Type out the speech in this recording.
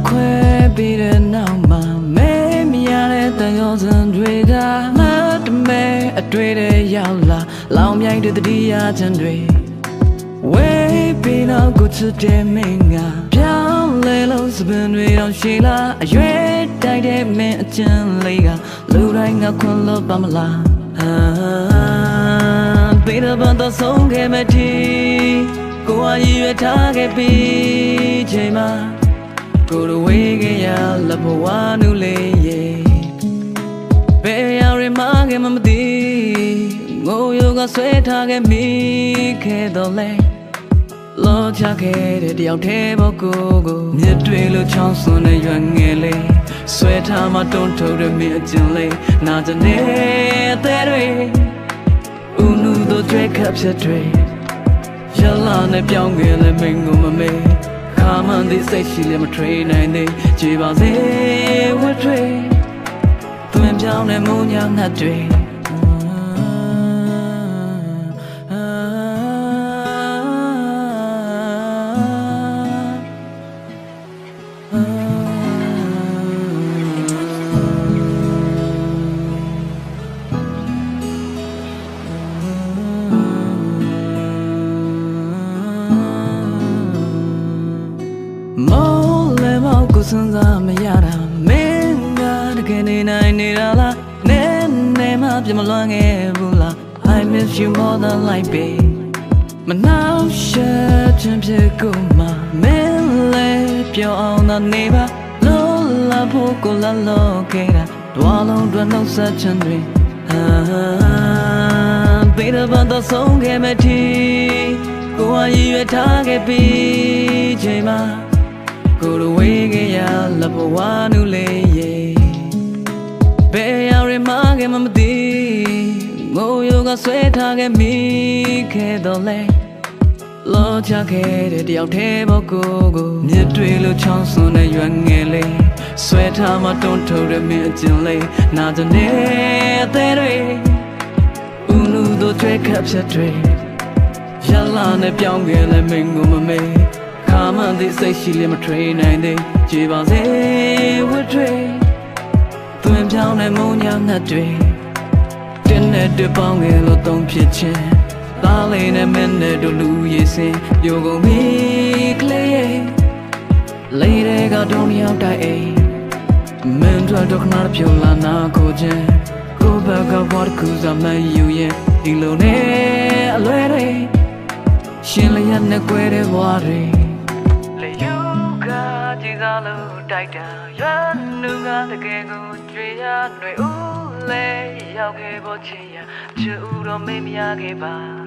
ခွဲပြီးတဲ့နောက်မှာမဲမရတဲ့တန်ရောစံတွေကမတ်မဲအတွေ့တဲ့ရောက်လာလောင်မြိုက်တဲ့တတိယချမ်းတွေဝေးပြီးတော့ကိုချစ်တဲ့မင်းကပြောင်းလဲလို့စပင်တွေတော့ရှိလားအရွယ်တိုက်တဲ့မင်းအကျဉ်းလေးကလူတိုင်းကခွန်လို့ပါမလားပြီးတော့ဘာတော့ဆုံးခဲ့မထီကိုယ်ရည်ရွယ်ထားခဲ့ပြီးချိန်မှာကိုယ်ဝေးခဲ့ရလဘဝနူလေးရဲ့ဘယ်ရရမခဲ့မသိငိုရိုးကဆွဲထားခဲ့မိခဲ့တော့လဲလောချခဲ့တဲ့တယောက်တည်းဘောကိုမြစ်တွေလိုချောင်းစွန်းတဲ့ရွက်ငယ်လေးဆွဲထားမှတွန်းထုတ်တဲ့မြစ်အကျဉ်းလေးနာကြနေတဲ့တွေဦးနူတို့ကြွဲခပ်ဖြစ်တွေရလာနဲ့ပြောင်းခဲ့တဲ့မင်းကိုမမေ့ခါမှန်သေးစိတ်ရှိလည်းမထွေးနိုင်သေးကြည်ပါစေဝတ်တွေသွင်းပြောင်းတဲ့မုံညာငတ်တွေစွန်းစားမရတာမင်းကတကယ်နေနိုင်နေတာလားနဲမှပြမလွမ်းခဲ့ဘူးလား I miss you more than life babe မနှောက်ရှက်ခြင်းဖြစ်ကိုမှမင်းလည်းပြောင်းအောင်သာနေပါလို့လာဖို့ကိုလာလို့ခဲ့တာတွားလုံးတွန်းနှုတ်ဆက်ခြင်းတွေဘေးတော့ဆုံးခဲ့မထီကိုယ်ရည်ရွယ်ထားခဲ့ပြီးချိန်မှာကိုယ်ဝေးခဲ့ရလဘဝနူလေးရဲ့ဘယ်ရရမခဲ့မသိငိုရိုးကဆွဲထားခဲ့မိခဲ့တော့လဲလောချခဲ့တဲ့တယောက်တည်းဘောကိုမြစ်တွေလိုချောင်းစွန်းတဲ့ရွက်ငယ်လေးဆွဲထားမှတွန်းထုတ်တဲ့မြစ်အကျဉ်းလေးနာကြနေတဲ့တွေဦးနူတို့ကြွဲခပ်ဖြစ်တွေရလာနဲ့ပြောင်းခဲ့တဲ့မင်းကိုမမေ့ခါမှန်သေးစိတ်ရှိလည်းမထွေးနိုင်သေးကြည်ပါစေဝတ်တွေသွင်းပြောင်းတဲ့မုံညာငတ်တွေတင်းနဲ့တပေါင်းငယ်လို့သုံးဖြစ်ခြင်းသားလေးနဲ့မင်းနဲ့တို့လူရည်စင်ပြိုကုန်ပြီကလေးရဲ့လေးတွေကတုံးရောက်တိုက်အိမ်မင်းတို့တော့ခဏပြုံးလာနာကိုခြင်းကိုဘက်ကဘွားကူစားမယူရဲ့ဒီလိုနဲ့အလွဲတွေရှင်လျက်နဲ့ကွဲတဲ့ဘွားတွေလေယူကကြည်စားလို့တိုက်တာရွာနူကတကယ်ကိုကြွေရຫນွေဦးလဲရောက်ခဲ့ဖို့ချင်ရချူတော့မေ့မရခဲ့ပါ